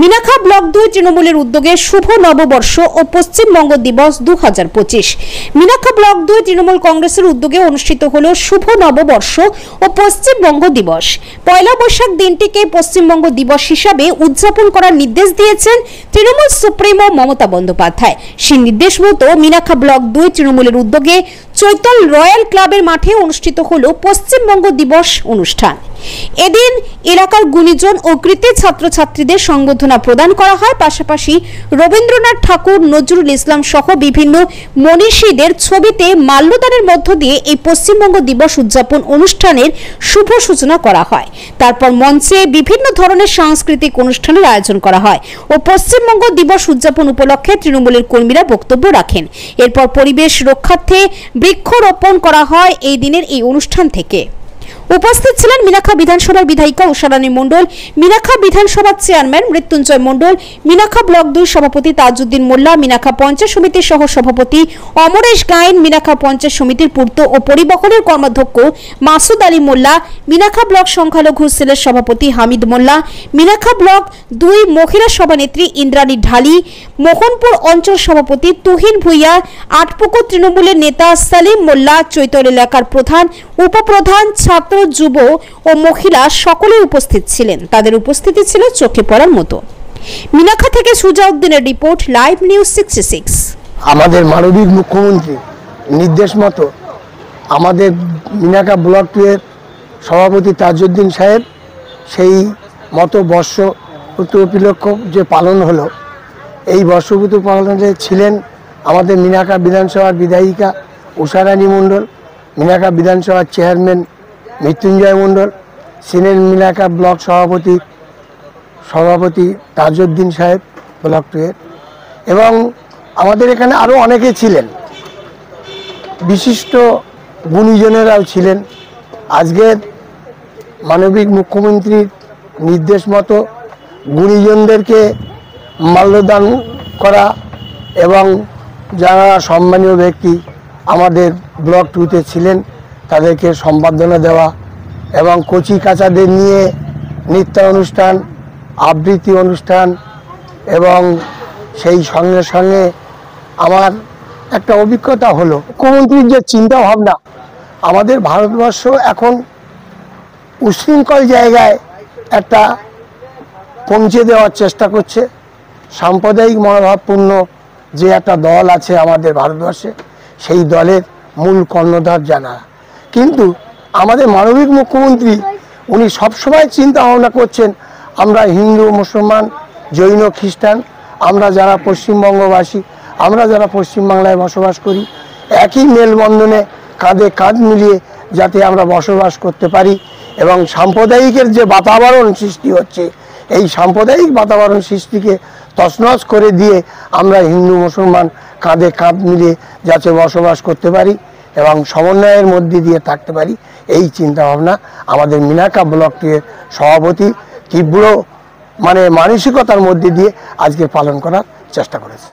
Minakhan block 2 তৃণমূলের উদ্যোগে শুভ নববর্ষ ও পশ্চিমবঙ্গ দিবস 2025। মিনাখা ব্লক 2 তৃণমূল কংগ্রেসের উদ্যোগে অনুষ্ঠিত হলো শুভ নববর্ষ ও পশ্চিমবঙ্গ দিবস। পয়লা বৈশাখ দিনটিকে পশ্চিমবঙ্গ দিবস হিসাবে উদযাপন করার নির্দেশ দিয়েছেন তৃণমূল সুপ্রিমো মমতা বন্দ্যোপাধ্যায়। সেই নির্দেশ মতো মিনাখা ব্লক 2 তৃণমূলের উদ্যোগে চৈতল রয়্যাল ক্লাবের মাঠে অনুষ্ঠিত হলো পশ্চিমবঙ্গ দিবস অনুষ্ঠান। এদিন এলাকার গুণীজন ও কৃতি ছাত্রছাত্রীদের সংবর্ধনা প্রদান করা হয়। পাশাপাশি রবীন্দ্রনাথ ঠাকুর, নজরুল ইসলাম সহ বিভিন্ন মনীষীদের ছবিতে মাল্যদানের মধ্য দিয়ে এই পশ্চিমবঙ্গ দিবস উদযাপন অনুষ্ঠানের শুভ সূচনা করা হয়। তারপর মঞ্চে বিভিন্ন ধরনের সাংস্কৃতিক অনুষ্ঠানের আয়োজন করা হয় ও পশ্চিমবঙ্গ দিবস উদযাপন উপলক্ষে তৃণমূলের কর্মীরা বক্তব্য রাখেন। এরপর পরিবেশ রক্ষার্থে বৃক্ষরোপণ করা হয় এই দিনের এই অনুষ্ঠান থেকে। উপস্থিত ছিলেন মিনাখা বিধানসভার বিধায়িকা উষারানী মণ্ডল, মিনাখা বিধানসভার চেয়ারম্যান মৃত্যুঞ্জয় মণ্ডল, মিনাখা ব্লক 2 সভাপতি তাজউদ্দিন মোল্লা, মিনাখা পঞ্চায়েত সমিতির সহ সভাপতি অমরেশ গায়েন, মিনাখা পঞ্চায়েত সমিতির পূর্ত ও পরিবহনের কর্মাধ্যক্ষ মাসুদ আলী মোল্লা, মিনাখা ব্লক সংখ্যালঘু সেলের সভাপতি হামিদ মোল্লা, মিনাখা ব্লক 2 মহিলা সভানেত্রী ইন্দ্রাণী ঢালি, মোহনপুর অঞ্চল সভাপতি তুহিন ভুইয়া, আটপুকুর তৃণমূলের নেতা সালিম মোল্লা, চৈতল এলাকার প্রধান, উপপ্রধান, ছাত্র, যুব ও মহিলা সকলে উপস্থিত ছিলেন। তাদের উপস্থিতি ছিল চোখে পড়ার মতো। মিনাখা থেকে সুজাউদ্দিনের রিপোর্ট, লাইভ নিউজ 66। আমাদের মাননীয় মুখ্যমন্ত্রী নির্দেশ মতো আমাদের মিনাখা ব্লক 2 এর সভাপতি তাজউদ্দিন সাহেব সেই মতো বর্ষপূর্তি উপলক্ষ যে পালন হলো, এই বর্ষপূর্তি পালনে ছিলেন আমাদের মিনাখা বিধানসভার বিধায়িকা উষারানী মণ্ডল, মিনাখা বিধানসভার চেয়ারম্যান মৃত্যুঞ্জয় মণ্ডল, ছিলেন মিনাখা ব্লক সভাপতি তাজউদ্দিন সাহেব ব্লক 2 এর, এবং আমাদের এখানে আরও অনেকে ছিলেন, বিশিষ্ট গুণীজনেরাও ছিলেন। আজকের মাননীয় মুখ্যমন্ত্রীর নির্দেশ মতো গুণীজনদেরকে মাল্যদান করা এবং যারা সম্মানীয় ব্যক্তি আমাদের ব্লক 2-তে ছিলেন তাদেরকে সম্বর্ধনা দেওয়া এবং কচি কাচাদের নিয়ে নৃত্য অনুষ্ঠান, আবৃত্তি অনুষ্ঠান, এবং সেই সঙ্গে সঙ্গে আমার একটা অভিজ্ঞতা হলো মুখ্যমন্ত্রীর যে চিন্তা ভাবনা, আমাদের ভারতবর্ষ এখন উশৃঙ্খল জায়গায় একটা পৌঁছে দেওয়ার চেষ্টা করছে। সাম্প্রদায়িক মনোভাবপূর্ণ যে একটা দল আছে আমাদের ভারতবর্ষে, সেই দলের মূল কর্ণধার জানা। কিন্তু আমাদের মাননীয় মুখ্যমন্ত্রী উনি সবসময় চিন্তা ভাবনা করছেন আমরা হিন্দু, মুসলমান, জৈন, খ্রিস্টান, আমরা যারা পশ্চিমবঙ্গবাসী, আমরা যারা পশ্চিমবাংলায় বসবাস করি, একই মেলবন্ধনে কাঁধে কাঁধ মিলিয়ে যাতে আমরা বসবাস করতে পারি। এবং সাম্প্রদায়িকের যে বাতাবরণ সৃষ্টি হচ্ছে, এই সাম্প্রদায়িক বাতাবরণ সৃষ্টিকে তছনছ করে দিয়ে আমরা হিন্দু মুসলমান কাঁধে কাঁধ মিলিয়ে যাতে বসবাস করতে পারি এবং সমন্বয়ের মধ্যে দিয়ে থাকতে পারি, এই চিন্তাভাবনা আমাদের মিনাখা ব্লক 2 এর সভাপতি তীব্র মানসিকতার মধ্যে দিয়ে আজকে পালন করার চেষ্টা করেছে।